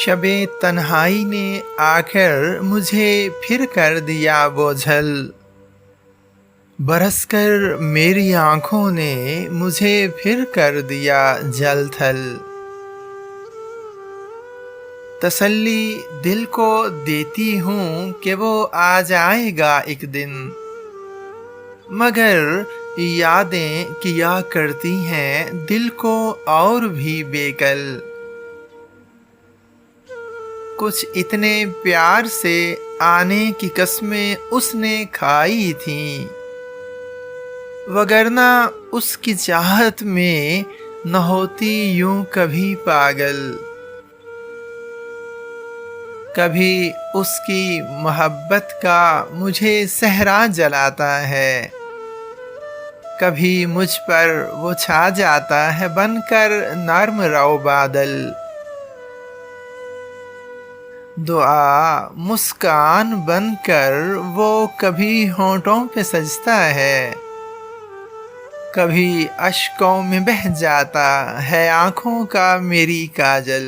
शबे तन्हाई ने आकर मुझे फिर कर दिया बोझल। बरसकर मेरी आँखों ने मुझे फिर कर दिया जल थल। तसल्ली दिल को देती हूँ कि वो आ जाएगा एक दिन, मगर यादें किया करती हैं दिल को और भी बेकल। कुछ इतने प्यार से आने की कस्में उसने खाई थीं, वगरना उसकी चाहत में न होती यूं कभी पागल। कभी उसकी मोहब्बत का मुझे सहरा जलाता है, कभी मुझ पर वो छा जाता है बनकर नर्म रौ बादल। दुआ मुस्कान बनकर वो कभी होंठों पे सजता है, कभी अश्कों में बह जाता है आँखों का मेरी काजल।